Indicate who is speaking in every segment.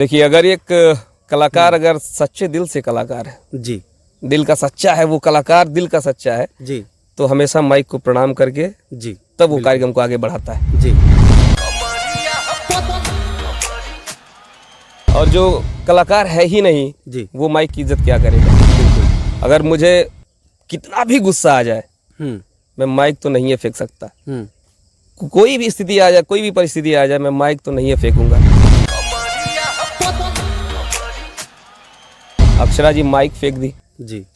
Speaker 1: देखिए, अगर एक कलाकार अगर सच्चे दिल से कलाकार है
Speaker 2: जी
Speaker 1: दिल का सच्चा है, वो कलाकार दिल का सच्चा है,
Speaker 2: जी
Speaker 1: तो हमेशा माइक को प्रणाम करके
Speaker 2: जी
Speaker 1: तब वो कार्यक्रम को आगे बढ़ाता है।
Speaker 2: जी
Speaker 1: और जो कलाकार है ही नहीं,
Speaker 2: जी
Speaker 1: वो माइक की इज्जत क्या करेगा।
Speaker 2: बिल्कुल।
Speaker 1: अगर मुझे कितना भी गुस्सा आ जाए,
Speaker 2: हम्म
Speaker 1: मैं माइक तो नहीं है फेंक सकता।
Speaker 2: हम्म
Speaker 1: कोई भी स्थिति आ जाए, कोई भी परिस्थिति आ जाए, मैं माइक तो नहीं है फेंकूंगा। अक्षरा जी माइक फेंक दी
Speaker 2: जी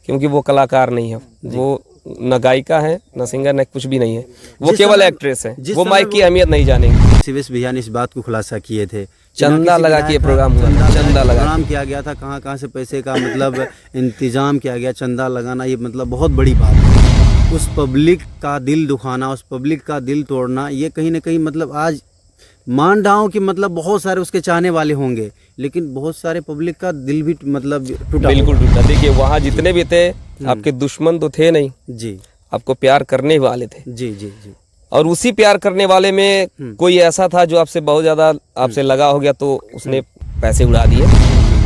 Speaker 1: क्योंकि वो कलाकार नहीं है, वो न गायिका है, न सिंगर, न कुछ भी नहीं है, वो
Speaker 2: जिस
Speaker 1: केवल
Speaker 2: समय-
Speaker 1: एक्ट्रेस है।
Speaker 2: जिस
Speaker 1: वो
Speaker 2: समय
Speaker 1: माइक की
Speaker 2: वो-
Speaker 1: अहमियत नहीं जानेंगी।
Speaker 2: शिवेश भैया ने इस बात को खुलासा किए थे।
Speaker 1: चंदा
Speaker 2: किसी
Speaker 1: लगा
Speaker 2: विधायक
Speaker 1: के ये
Speaker 2: का
Speaker 1: प्रोग्राम हुआ था, चंदा लगा
Speaker 2: प्रोग्राम किया गया था, कहाँ कहाँ से पैसे का मतलब इंतजाम किया गया, चंदा लगाना, ये मतलब बहुत बड़ी बात है। उस पब्लिक का दिल दुखाना, उस पब्लिक का दिल तोड़ना, ये कहीं ना कहीं मतलब आज मान रहा हूँ कि मतलब बहुत सारे उसके चाहने वाले होंगे, लेकिन बहुत सारे पब्लिक का दिल भी मतलब टूटा
Speaker 1: बिल्कुल
Speaker 2: होगा।
Speaker 1: टूटा। देखिए, वहाँ जितने भी थे, आपके दुश्मन तो थे नहीं,
Speaker 2: जी
Speaker 1: आपको प्यार करने वाले थे।
Speaker 2: जी जी जी
Speaker 1: और उसी प्यार करने वाले में कोई ऐसा था जो आपसे बहुत ज्यादा आपसे लगा हो गया, तो उसने पैसे उड़ा दिए।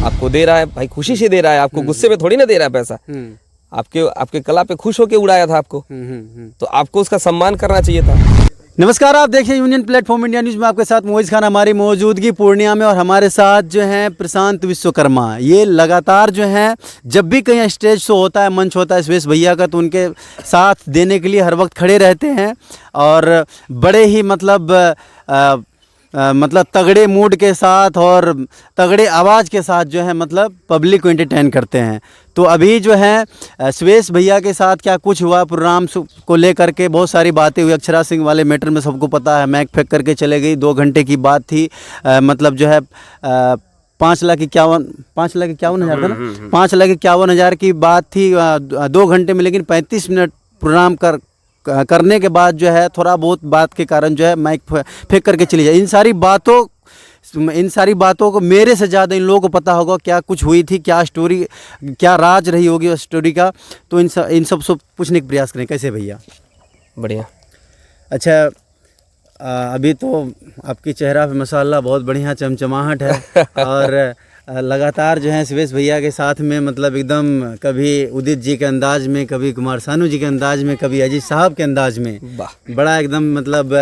Speaker 1: आपको दे रहा है भाई, खुशी से दे रहा है, आपको गुस्से में थोड़ी ना दे रहा है पैसा। आपके कला पे खुश होके उड़ाया था आपको, तो आपको उसका सम्मान करना चाहिए था।
Speaker 2: नमस्कार, आप देख रहे हैं यूनियन प्लेटफॉर्म इंडिया न्यूज़ में, आपके साथ मोइज खान। हमारी मौजूदगी पूर्णिया में और हमारे साथ जो हैं प्रशांत विश्वकर्मा। ये लगातार जो हैं जब भी कहीं स्टेज शो होता है, मंच होता है शिवेश भैया का, तो उनके साथ देने के लिए हर वक्त खड़े रहते हैं और बड़े ही मतलब तगड़े मूड के साथ और तगड़े आवाज़ के साथ जो है मतलब पब्लिक को एंटरटेन करते हैं। तो अभी जो है शिवेश भैया के साथ क्या कुछ हुआ प्रोग्राम को लेकर के, बहुत सारी बातें हुई। अक्षरा सिंह वाले मैटर में सबको पता है, मैक फेंक करके चले गई, 2 घंटे की बात थी। मतलब जो है 5,51,000 था ना, 5,51,000 की बात थी 2 घंटे में, लेकिन 35 मिनट प्रोग्राम करने के बाद जो है थोड़ा बहुत बात के कारण जो है माइक फेंक करके चली जाए। इन सारी बातों को मेरे से ज़्यादा इन लोगों को पता होगा, क्या कुछ हुई थी, क्या स्टोरी, क्या राज रही होगी उस स्टोरी का। तो इन सब से पूछने का प्रयास करें। कैसे भैया?
Speaker 1: बढ़िया।
Speaker 2: अच्छा, अभी तो आपकी चेहरा पे माशाल्लाह बहुत बढ़िया चमचमाहट है और लगातार जो है शिवेश भैया के साथ में मतलब एकदम कभी उदित जी के अंदाज में, कभी कुमार सानू जी के अंदाज में, कभी अजीत साहब के अंदाज में, बड़ा एकदम मतलब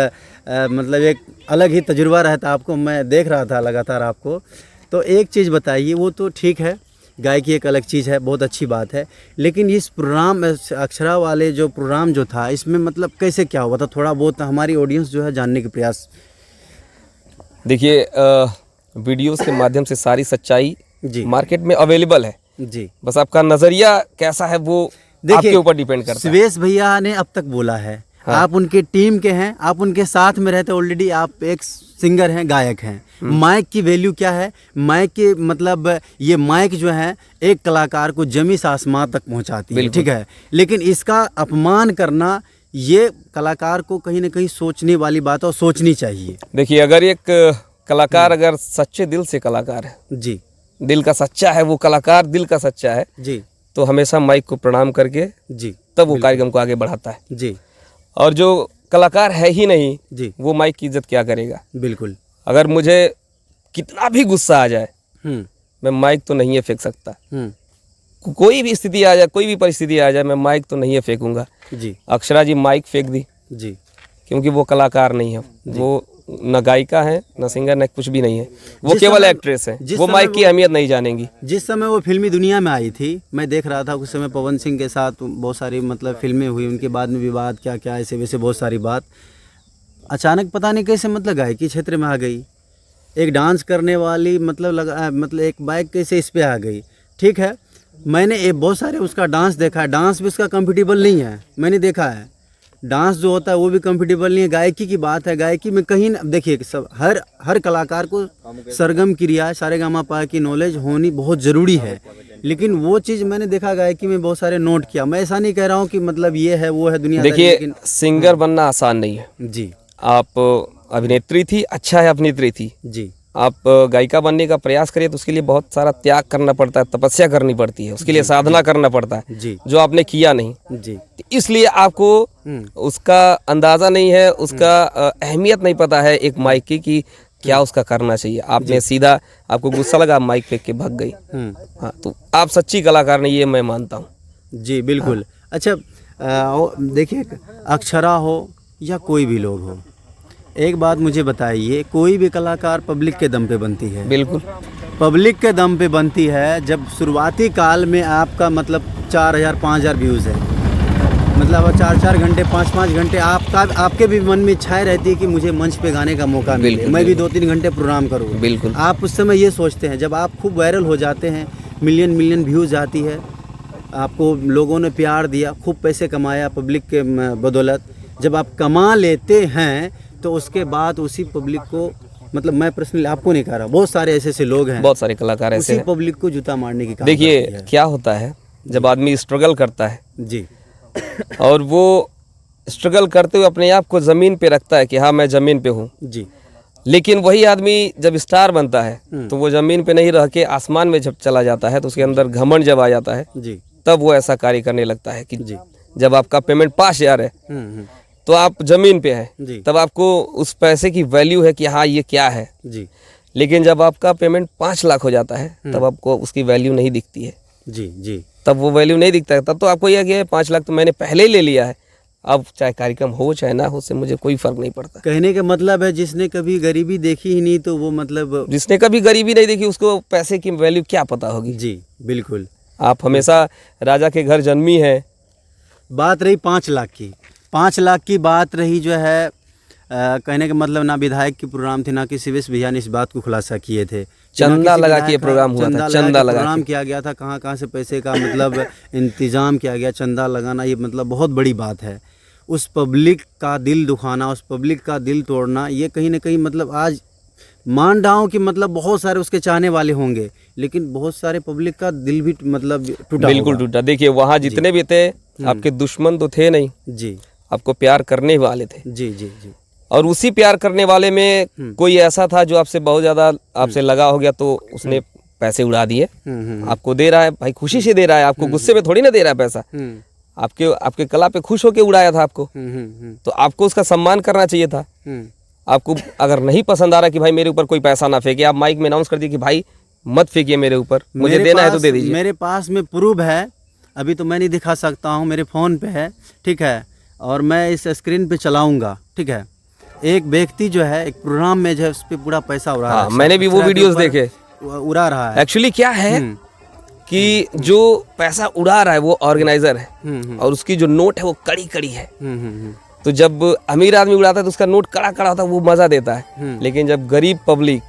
Speaker 2: एक अलग ही तजुर्बा रहता आपको। मैं देख रहा था लगातार आपको। तो एक चीज़ बताइए, वो तो ठीक है, गायकी एक अलग चीज़ है, बहुत अच्छी बात है, लेकिन इस प्रोग्राम अक्षरा वाले जो प्रोग्राम जो था, इसमें मतलब कैसे क्या हुआ था, थोड़ा बहुत हमारी ऑडियंस जो है जानने के प्रयास।
Speaker 1: देखिए, वीडियोस के माध्यम से सारी सच्चाई
Speaker 2: जी
Speaker 1: मार्केट में अवेलेबल है।
Speaker 2: जी,
Speaker 1: बस आपका नजरिया कैसा है वो आपके ऊपर डिपेंड करता है।
Speaker 2: शिवेश भैया ने अब तक बोला है, हाँ। आप उनके टीम के हैं, आप उनके साथ में रहते, ऑलरेडी आप एक सिंगर हैं, गायक हैं। माइक की वैल्यू क्या है, माइक के मतलब ये माइक जो है एक कलाकार को जमी से आसमान तक पहुंचाती है, ठीक है, लेकिन इसका अपमान करना ये कलाकार को कहीं ना कहीं सोचने वाली बात और सोचनी चाहिए।
Speaker 1: देखिए, अगर एक कलाकार अगर सच्चे दिल से कलाकार है,
Speaker 2: जी,
Speaker 1: दिल का सच्चा है, वो कलाकार दिल का सच्चा है,
Speaker 2: जी,
Speaker 1: तो हमेशा माइक को प्रणाम करके
Speaker 2: जी
Speaker 1: तब वो कार्यक्रम को आगे बढ़ाता है।
Speaker 2: जी,
Speaker 1: और जो कलाकार है ही नहीं,
Speaker 2: जी,
Speaker 1: वो माइक की इज्जत क्या करेगा।
Speaker 2: बिल्कुल।
Speaker 1: अगर मुझे कितना भी गुस्सा आ जाए, मैं माइक तो नहीं है फेंक सकता। कोई भी स्थिति आ जाए, कोई भी परिस्थिति आ जाए, मैं माइक तो नहीं है फेंकूंगा।
Speaker 2: जी,
Speaker 1: अक्षरा जी माइक फेंक दी
Speaker 2: जी,
Speaker 1: क्योंकि वो कलाकार नहीं है, वो न गायिका है, न सिंगर, न कुछ भी नहीं है, वो केवल
Speaker 2: समय-
Speaker 1: एक्ट्रेस है।
Speaker 2: जिस
Speaker 1: वो
Speaker 2: समय
Speaker 1: माइक की अहमियत नहीं जानेंगी।
Speaker 2: जिस समय वो फिल्मी दुनिया में आई थी, मैं देख रहा था उस समय पवन सिंह के साथ बहुत सारी मतलब फिल्में हुई, उनके बाद में विवाद क्या क्या ऐसे वैसे बहुत सारी बात। अचानक पता नहीं कैसे मतलब गायकी क्षेत्र में आ गई, एक डांस करने वाली मतलब एक बाइक कैसे इस पे आ गई। ठीक है, मैंने बहुत सारे उसका डांस देखा है, डांस भी उसका कंफर्टेबल नहीं है, मैंने देखा है। डांस जो होता है वो भी कंफर्टेबल नहीं है। गायकी की बात है, गायकी में कहीं देखिए सब हर कलाकार को सरगम क्रिया, सारेगामापा की नॉलेज होनी बहुत ज़रूरी है, लेकिन वो चीज़ मैंने देखा गायकी में बहुत सारे नोट किया। मैं ऐसा नहीं कह रहा हूँ कि मतलब ये है वो है दुनिया।
Speaker 1: देखिए, सिंगर बनना आसान नहीं है।
Speaker 2: जी,
Speaker 1: आप अभिनेत्री थी, अच्छा है, अभिनेत्री थी।
Speaker 2: जी,
Speaker 1: आप गायिका बनने का प्रयास करिए तो उसके लिए बहुत सारा त्याग करना पड़ता है, तपस्या करनी पड़ती है, उसके लिए साधना करना पड़ता है,
Speaker 2: जी,
Speaker 1: जो आपने किया नहीं।
Speaker 2: जी,
Speaker 1: इसलिए आपको उसका अंदाज़ा नहीं है, उसका अहमियत नहीं पता है एक माइक की, कि क्या उसका करना चाहिए। आपने सीधा, आपको गुस्सा लगा, आप माइक फेंक के भाग गई। हाँ, तो आप सच्ची कलाकार नहीं, ये मैं मानता हूँ।
Speaker 2: जी बिल्कुल। अच्छा देखिए, अक्षरा हो या कोई भी लोग हो, एक बात मुझे बताइए, कोई भी कलाकार पब्लिक के दम पे बनती है।
Speaker 1: बिल्कुल
Speaker 2: पब्लिक के दम पे बनती है। जब शुरुआती काल में आपका मतलब 4000 5000 व्यूज़ है, मतलब 4-4 घंटे 5-5 घंटे आपके भी मन में इच्छाएं रहती है कि मुझे मंच पे गाने का मौका मिले, मैं भी 2-3 घंटे प्रोग्राम करूँ।
Speaker 1: बिल्कुल।
Speaker 2: आप उस समय ये सोचते हैं, जब आप खूब वायरल हो जाते हैं, मिलियन व्यूज़ आती है, आपको लोगों ने प्यार दिया, खूब पैसे कमाया पब्लिक के बदौलत, जब आप कमा लेते हैं तो उसके बाद उसी पब्लिक को, मतलब मैं पर्सनली आपको नहीं कह रहा, बहुत सारे ऐसे लोग हैं,
Speaker 1: बहुत सारे कलाकार ऐसे
Speaker 2: उसी
Speaker 1: हैं।
Speaker 2: पब्लिक को जूता मारने की काम
Speaker 1: देखिए
Speaker 2: करती है।
Speaker 1: क्या होता है, जब आदमी स्ट्रगल करता है
Speaker 2: जी
Speaker 1: और वो स्ट्रगल करते हुए अपने आप को ज़मीन पे रखता है कि हाँ मैं ज़मीन पे हूँ,
Speaker 2: जी
Speaker 1: लेकिन वही आदमी जब स्टार बनता है तो वो ज़मीन पे नहीं रह के आसमान में जब चला जाता है तो उसके अंदर घमंड जब आ जाता है,
Speaker 2: जी
Speaker 1: तब वो ऐसा कार्य करने लगता है कि
Speaker 2: जी
Speaker 1: जब आपका पेमेंट 5000 है तो आप ज़मीन पे हैं,
Speaker 2: जी
Speaker 1: तब आपको उस पैसे की वैल्यू है कि हाँ ये क्या है।
Speaker 2: जी
Speaker 1: लेकिन जब आपका पेमेंट 5 लाख हो जाता है तब आपको उसकी वैल्यू नहीं दिखती है।
Speaker 2: जी जी
Speaker 1: तब वो वैल्यू नहीं दिखता है, तब तो आपको यह कि 5 लाख तो मैंने पहले ही ले लिया है, अब चाहे कार्यक्रम हो चाहे ना हो, उससे मुझे कोई फर्क नहीं पड़ता।
Speaker 2: कहने का मतलब है, जिसने कभी गरीबी देखी ही नहीं तो वो मतलब,
Speaker 1: जिसने कभी गरीबी नहीं देखी उसको पैसे की वैल्यू क्या पता होगी।
Speaker 2: जी बिल्कुल।
Speaker 1: आप हमेशा राजा के घर जन्मी है।
Speaker 2: बात रही 5 लाख की, 5 लाख की बात रही जो है, कहने का मतलब ना विधायक की प्रोग्राम थे, ना कि शिवेश भैया ने इस बात को खुलासा किए थे।
Speaker 1: चंदा लगा के प्रोग्राम हुआ था, चंदा लगा
Speaker 2: प्रोग्राम किया गया था, कहाँ से पैसे का मतलब इंतजाम किया गया, चंदा लगाना, ये मतलब बहुत बड़ी बात है। उस पब्लिक का दिल दुखाना, उस पब्लिक का दिल तोड़ना, ये कहीं ना कहीं मतलब आज मान रहा हूँ कि मतलब बहुत सारे उसके चाहने वाले होंगे, लेकिन बहुत सारे पब्लिक का दिल भी मतलब टूटा,
Speaker 1: बिल्कुल टूटा। देखिए वहाँ जितने भी थे आपके दुश्मन तो थे नहीं,
Speaker 2: जी
Speaker 1: आपको प्यार करने वाले थे।
Speaker 2: जी जी जी।
Speaker 1: और उसी प्यार करने वाले में कोई ऐसा था जो आपसे बहुत ज़्यादा आपसे लगा हो गया तो उसने पैसे उड़ा दिए। आपको दे रहा है भाई, खुशी से दे रहा है, आपको गुस्से में थोड़ी ना दे रहा है पैसा। आपके कला पे खुश होके उड़ाया था आपको, तो आपको उसका सम्मान करना चाहिए था। आपको अगर नहीं पसंद आ रहा कि भाई मेरे ऊपर कोई पैसा ना फेंके, आप माइक में अनाउंस कर दिए कि भाई मत फेंकिए मेरे ऊपर, मुझे देना है तो दे दीजिए।
Speaker 2: मेरे पास में प्रूफ है, अभी तो मैं नहीं दिखा सकता हूँ, मेरे फ़ोन पे है, ठीक है, और मैं इस स्क्रीन पे चलाऊंगा, ठीक है। एक व्यक्ति जो है एक प्रोग्राम में जो है उस पर पूरा पैसा उड़ा रहा है।
Speaker 1: मैंने भी वो वीडियोस देखे,
Speaker 2: उड़ा रहा है।
Speaker 1: एक्चुअली क्या है कि जो पैसा उड़ा रहा है वो ऑर्गेनाइजर है और उसकी जो नोट है वो कड़ी कड़ी है। तो जब अमीर आदमी उड़ाता है तो उसका नोट कड़ा कड़ा होता है, वो मजा देता है। लेकिन जब गरीब पब्लिक,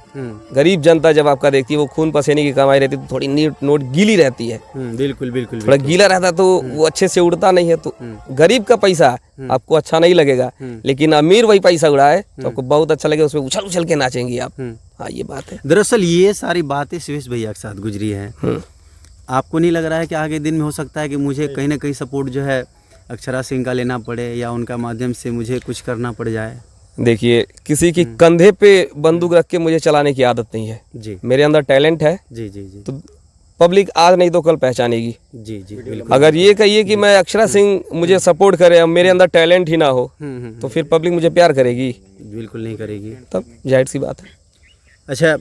Speaker 1: गरीब जनता जब आपका देखती है, वो खून पसीने की कमाई रहती है, तो थोड़ी नोट गीली रहती है।
Speaker 2: बिल्कुल बिल्कुल।
Speaker 1: थोड़ा गीला रहता है तो वो अच्छे से उड़ता नहीं है। तो गरीब का पैसा आपको अच्छा नहीं लगेगा, लेकिन अमीर वही पैसा उड़ाए तो आपको बहुत अच्छा लगेगा, उसमें उछल उछल के नाचेंगे आप। हाँ ये बात है।
Speaker 2: दरअसल ये सारी बातें शिवेश भैया के साथ गुजरी हैं। आपको नहीं लग रहा है कि आगे दिन में हो सकता है कि मुझे कहीं ना कहीं सपोर्ट जो है अक्षरा सिंह का लेना पड़े, या उनका माध्यम से मुझे कुछ करना पड़ जाए?
Speaker 1: देखिए किसी की कंधे पे बंदूक रख के मुझे चलाने की आदत नहीं है
Speaker 2: जी।
Speaker 1: मेरे अंदर टैलेंट है।
Speaker 2: जी जी जी।
Speaker 1: तो पब्लिक आज नहीं तो कल पहचानेगी।
Speaker 2: जी जी बिल्कुल।
Speaker 1: अगर ये कहिए कि मैं अक्षरा सिंह मुझे सपोर्ट करे, अब मेरे अंदर टैलेंट ही ना हो, तो फिर पब्लिक मुझे प्यार करेगी?
Speaker 2: बिल्कुल नहीं करेगी।
Speaker 1: तब जाहिर सी बात है।
Speaker 2: अच्छा,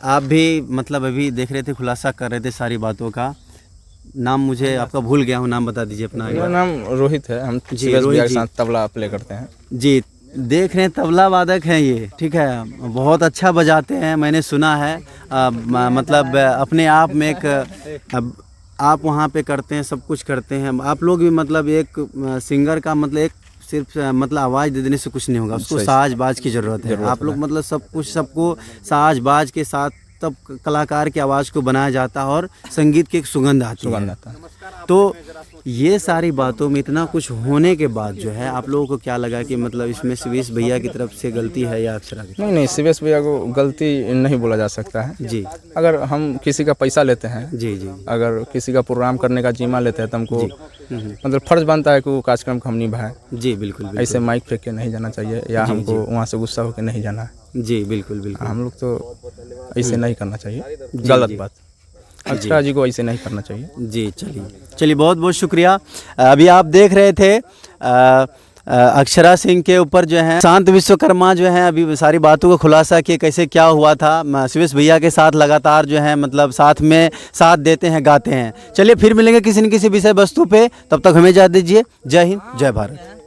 Speaker 2: आप भी मतलब अभी देख रहे थे, खुलासा कर रहे थे सारी बातों का। नाम मुझे आपका भूल गया हूँ, नाम बता दीजिए अपना।
Speaker 3: मेरा नाम रोहित है, हम
Speaker 2: जी,
Speaker 3: शिवेश भैया
Speaker 2: रोहित
Speaker 3: के
Speaker 2: जी।
Speaker 3: साथ तबला प्ले करते हैं।
Speaker 2: जी, देख रहे हैं तबला वादक हैं ये, ठीक है, बहुत अच्छा बजाते हैं, मैंने सुना है। मतलब अपने आप में एक आप वहाँ पे करते हैं, सब कुछ करते हैं आप लोग भी। मतलब एक सिंगर का मतलब एक सिर्फ मतलब आवाज़ दे देने से कुछ नहीं होगा, उसको साज बाज की ज़रूरत है। आप लोग मतलब सब कुछ, सबको साज बाज के साथ तब कलाकार की आवाज़ को बनाया जाता है और संगीत की एक सुगंध आती है। तो ये सारी बातों में इतना कुछ होने के बाद जो है आप लोगों को क्या लगा कि मतलब इसमें शिवेश भैया की तरफ से गलती है या अक्षरा की?
Speaker 3: नहीं, शिवेश भैया को गलती नहीं बोला जा सकता है जी। अगर हम किसी का पैसा लेते हैं, जी जी, अगर किसी का प्रोग्राम करने का जिम्मा लेते हैं तो हमको मतलब फर्ज बनता है कि वो कार्यक्रम को हम निभाएं। जी बिल्कुल। ऐसे माइक फेंक के नहीं जाना चाहिए, या हमको वहाँ से गुस्सा होकर नहीं जाना है। जी बिल्कुल बिल्कुल। हम लोग तो ऐसे नहीं करना चाहिए, गलत बात। अक्षरा जी को ऐसे नहीं करना चाहिए। जी चलिए बहुत बहुत शुक्रिया। अभी आप देख रहे थे
Speaker 2: अक्षरा सिंह के ऊपर जो है शांत विश्वकर्मा जो है अभी सारी बातों को खुलासा किए, कैसे क्या हुआ था। शिवेश भैया के साथ लगातार जो है मतलब साथ में साथ देते हैं, गाते हैं। चलिए फिर मिलेंगे किसी न किसी विषय वस्तु पे, तब तक हमें इजाज़त दीजिए। जय हिंद, जय भारत।